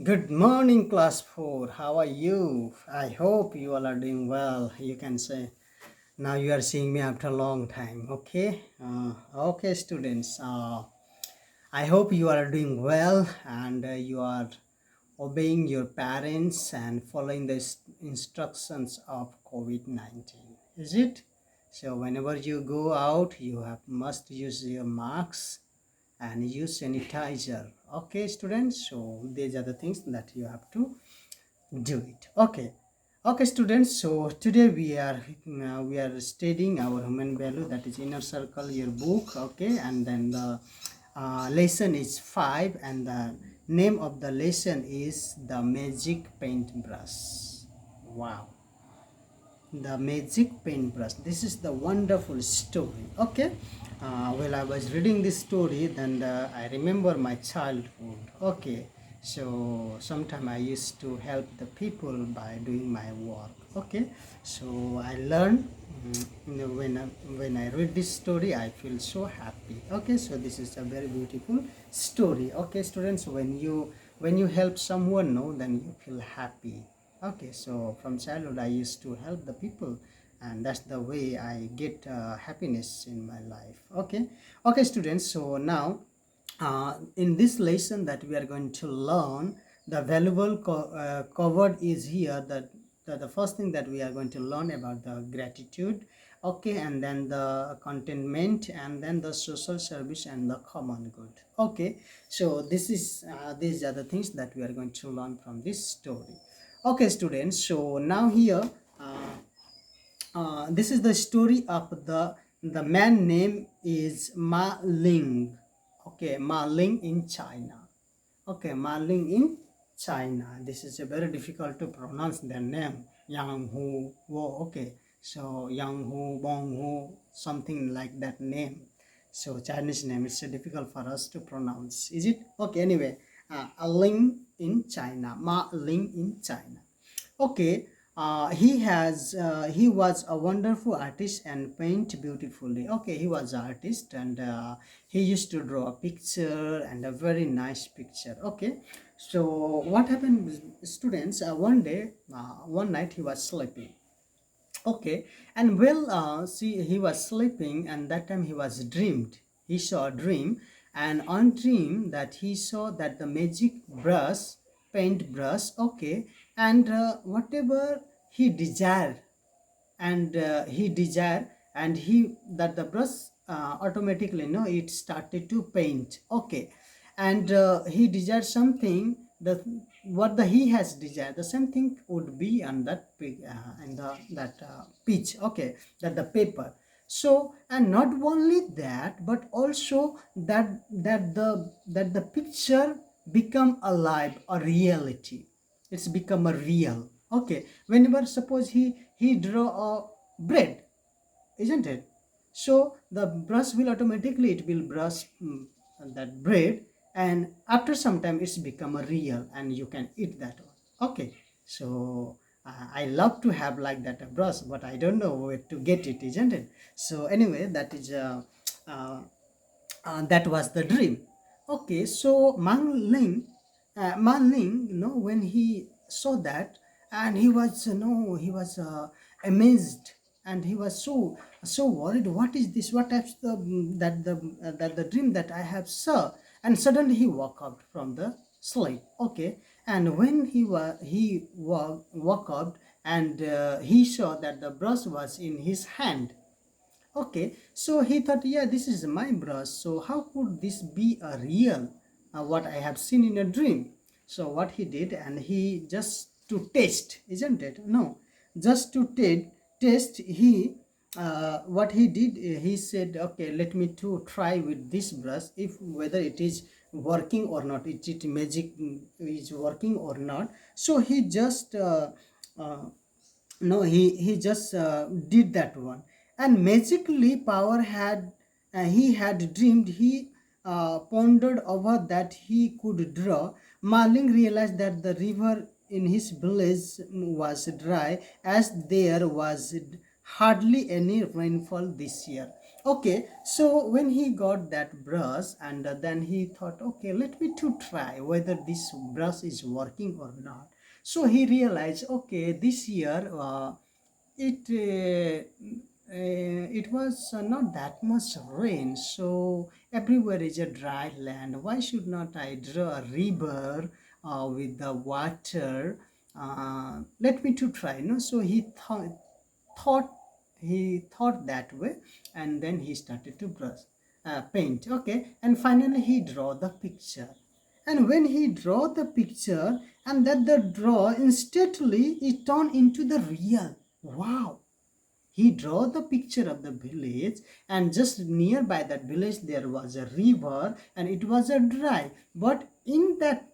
Good morning, class 4. How are you? I hope you all are doing well. You can say now you are seeing me after a long time. Okay, students. I hope you are doing well and you are obeying your parents and following the instructions of COVID-19. Is it? So whenever you go out, you must use your masks and use sanitizer. Okay, students. So these are the things that you have to do it. Okay, students. So today we are studying our human value, that is inner circle, your book. Okay, and then the lesson is 5, and the name of the lesson is the magic paintbrush. Wow, the magic paintbrush. This is the wonderful story. Okay, while I was reading this story, then I remember my childhood. Okay, so sometime I used to help the people by doing my work. Okay, so I learned, when I read this story, I feel so happy. Okay, so this is a very beautiful story. Okay, students, when you help someone, no, then you feel happy. Okay, so from childhood I used to help the people, and that's the way I get happiness in my life. Okay, students, so now in this lesson that we are going to learn, the valuable covered is here, that the first thing that we are going to learn about the gratitude. Okay, and then the contentment, and then the social service and the common good. Okay, so these are the things that we are going to learn from this story. Okay, students, so now here, uh, this is the story of the man name is Ma Ling. Okay, Ma Ling in China. Okay, Ma Ling in China. This is a very difficult to pronounce their name. Yang Hu Wo. Okay, so Yang Hu Bong Hu, something like that name. So Chinese name is difficult for us to pronounce. Is it? Okay, anyway, a Ling in China. Ma Ling in China. Okay, he was a wonderful artist and paint beautifully. Okay, he was an artist, and he used to draw a picture, and a very nice picture. Okay, so what happened with students, one night he was sleeping. Okay, and see, he was sleeping, and that time he saw a dream, and on dream that he saw that the magic brush, paint brush. Okay, and whatever he desired, and he that the brush automatically, no, it started to paint. Okay, and he desired something, the what the he has desired, the same thing would be on that and that pitch. Okay, that the paper. So, and not only that, but also that the picture become alive, a reality. It's become a real. Okay, whenever suppose he draw a bread, isn't it? So the brush will automatically, it will brush that bread, and after some time it's become a real, and you can eat that one. Okay, so I love to have like that a brush, but I don't know where to get it, isn't it? So anyway, uh, that was the dream. Okay, so Man Ling, when he saw that, and he was amazed, and he was so worried. What is this? What types the dream that I have saw? And suddenly he woke up from the sleep. Okay, and when woke up, and he saw that the brush was in his hand. Okay, so he thought, yeah, this is my brush. So how could this be a real, what I have seen in a dream? So what he did, and he just to test, isn't it? No, just to test. What he did, he said, okay, let me to try with this brush, if whether it is working or not. It magic is working or not. So he just no he just did that one, and magically power had he had dreamed, he pondered over that he could draw. Marling realized that the river in his village was dry, as there was hardly any rainfall this year. Okay, so when he got that brush, and then he thought, okay, let me to try whether this brush is working or not. So he realized, okay, this year it was not that much rain, so everywhere is a dry land. Why should not I draw a river with the water? Let me to try. No, so he thought thought that way, and then he started to brush paint. Okay, and finally he draw the picture, and when he draw the picture, and that the draw instantly it turned into the real. Wow, he draw the picture of the village, and just nearby that village there was a river, and it was a dry, but in that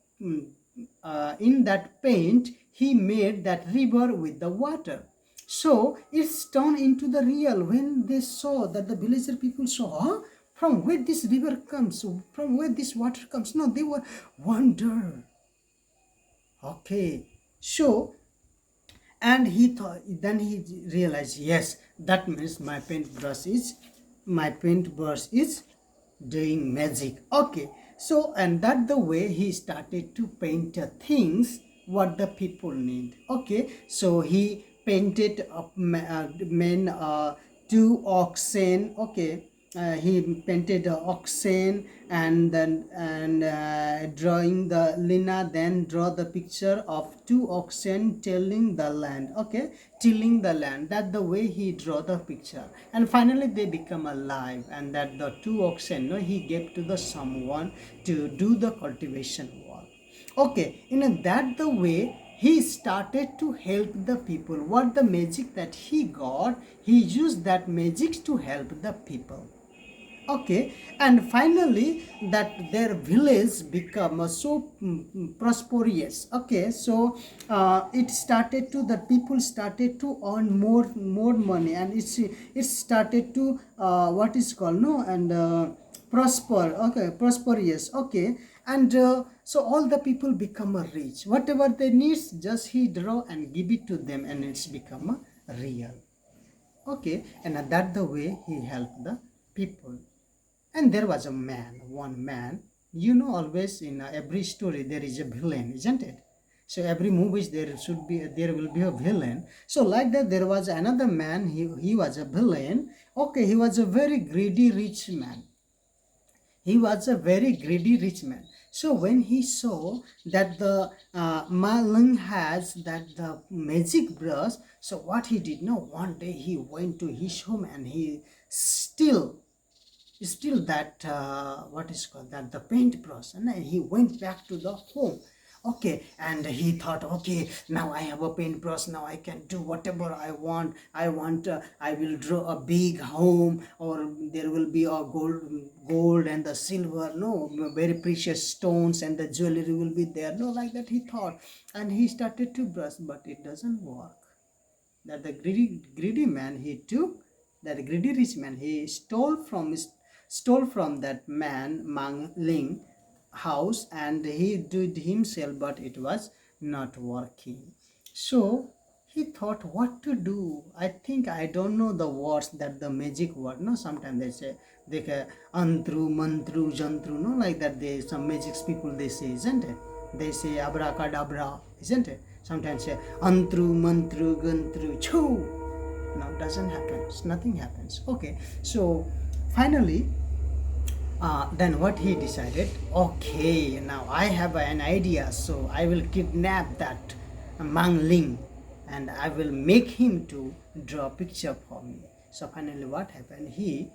paint he made that river with the water. So it's turned into the real. When they saw that, the villager people saw, huh? From where this river comes, from where this water comes. No, they were wonder. Okay, so, and he thought, then he realized, yes, that means my paintbrush is doing magic. Okay, so, and that the way he started to paint things what the people need. Okay, so he painted men, two oxen. Okay, he painted oxen, and then drawing the lina, then draw the picture of two oxen tilling the land. Okay, tilling the land, that the way he draw the picture, and finally they become alive, and that the two oxen, no, he gave to the someone to do the cultivation work. Okay, in that the way he started to help the people. What the magic that he got, he used that magic to help the people. Okay, and finally that their village become so prosperous. Okay, so it started to, the people started to earn more money, and it started to what is called, no, and prosper. Okay, prosperous. Okay, and so all the people become a rich. Whatever they need, just he draw and give it to them, and it's become a real. Okay, and that the way he helped the people. And there was a man, one man. You know, always in every story there is a villain, isn't it? So every movies there will be a villain. So like that, there was another man. He was a villain. Okay, he was a very greedy rich man. He was a very greedy rich man. So when he saw that the Malang has that the magic brush, so what he did, no, one day he went to his home, and he still that what is called that the paintbrush, and then he went back to the home. Okay, and he thought, okay, now I have a paintbrush, now I can do whatever I want. I will draw a big home, or there will be a gold and the silver, no, very precious stones, and the jewelry will be there, no, like that he thought. And he started to brush, but it doesn't work. That the greedy man, he took that greedy rich man, he stole from that man Mang Ling house, and he did himself, but it was not working. So he thought what to do. I think, I don't know the words, that the magic word, no, sometimes they say, they can antru mantru jantru, no, like that, they some magic people they say, isn't it? They say abracadabra, isn't it? Sometimes say antru mantru gantru choo. Now doesn't happen, nothing happens. Okay, so finally then what he decided, okay, now I have an idea, so I will kidnap that Mang Ling, and I will make him to draw a picture for me. So finally what happened, he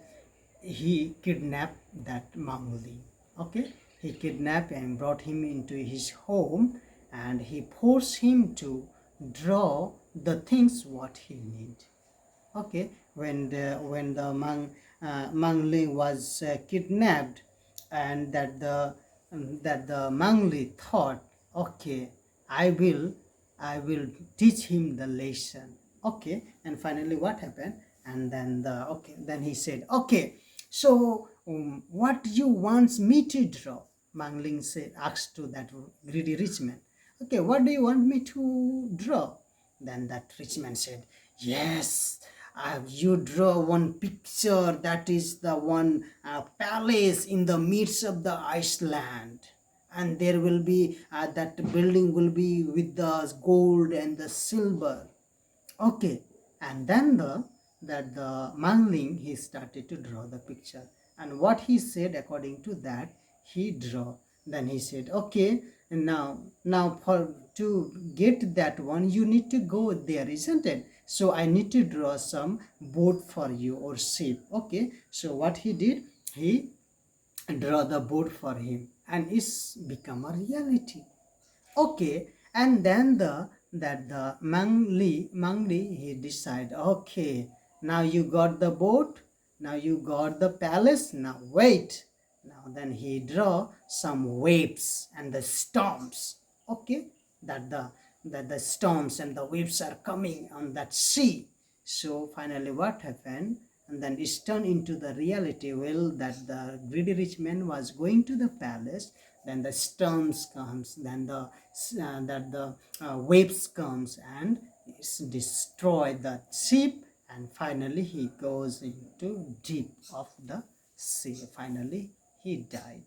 kidnapped that Mang Ling. Okay, he kidnapped and brought him into his home, and he forced him to draw the things what he need. Okay, when the Mangli was kidnapped, and that the Mangli thought, okay, I will I will teach him the lesson. Okay, and finally what happened, and then then he said, okay, so what you want me to draw? Mangling said, asked to that greedy rich man, okay, what do you want me to draw? Then that rich man said, yes, You draw one picture, that is the one palace in the midst of the Iceland, and there will be that building will be with the gold and the silver. Okay, and then the Mangling, he started to draw the picture, and what he said according to that he draw. Then he said, okay, now for to get that one you need to go there, isn't it? So I need to draw some boat for you or ship. Okay, so what he did, he draw the boat for him, and it's become a reality. Okay, and then the Mangli he decide, okay, now you got the boat, now you got the palace, now wait. Now then he draw some waves and the storms. Okay, that the storms and the waves are coming on that sea. So finally what happened? And then it's turned into the reality. Well, that the greedy rich man was going to the palace, then the storms comes, then the waves comes and it's destroy the ship, and finally he goes into deep of the sea. Finally he died.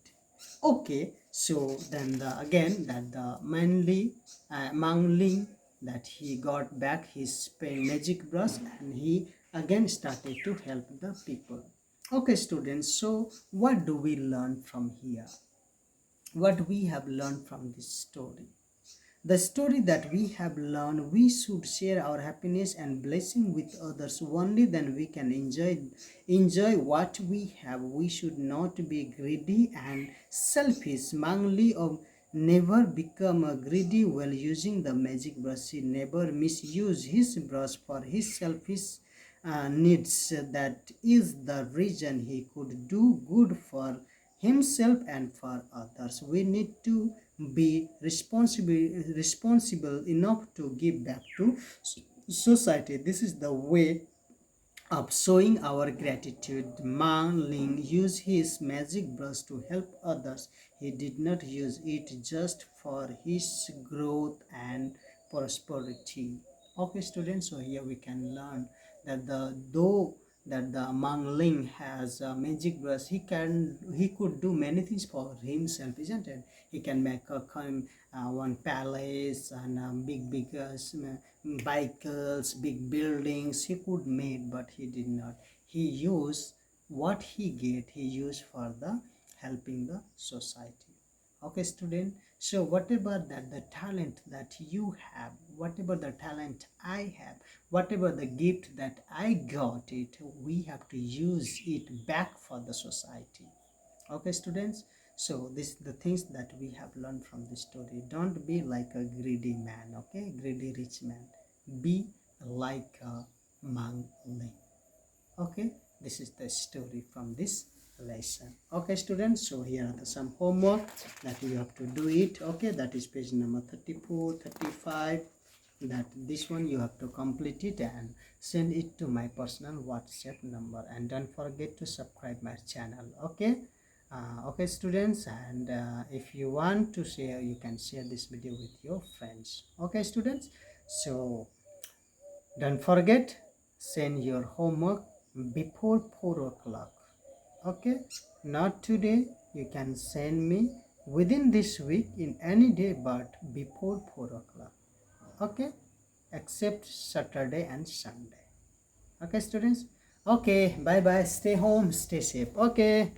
Okay, so then again that the manly Mangling, that he got back his magic brush and he again started to help the people. Okay, students, so what do we learn from here? What we have learned from this story? The story that we have learned, we should share our happiness and blessing with others. Only then we can enjoy what we have. We should not be greedy and selfish. Mangli of never become a greedy while using the magic brush. He never misuse his brush for his selfish needs. That is the reason he could do good for himself and for others. We need to be responsible enough to give back to society. This is the way of showing our gratitude. Man Ling used his magic brush to help others. He did not use it just for his growth and prosperity. Okay, students, so here we can learn that though that the Mangling has a magic brush, he could do many things for himself, isn't it? He can make one palace and vehicles, big buildings he could make, but he did not. He used what he get, he used for the helping the society. Okay, student, so whatever that the talent that you have, whatever the talent I have, whatever the gift that I got it, we have to use it back for the society. Okay, students, so this is the things that we have learned from this story. Don't be like a greedy man, okay, greedy rich man. Be like a Mangling. Okay, this is the story from this lesson. Okay, students, so here are some homework that you have to do it. Okay, that is page number 34, 35. That this one you have to complete it and send it to my personal WhatsApp number, and don't forget to subscribe my channel. Okay, okay, students, and if you want to share, you can share this video with your friends. Okay, students, so don't forget, send your homework before 4 o'clock. Okay, not today. You can send me within this week in any day, but before 4 o'clock. Okay, except Saturday and Sunday. Okay, students. Okay, bye bye. Stay home, stay safe. Okay.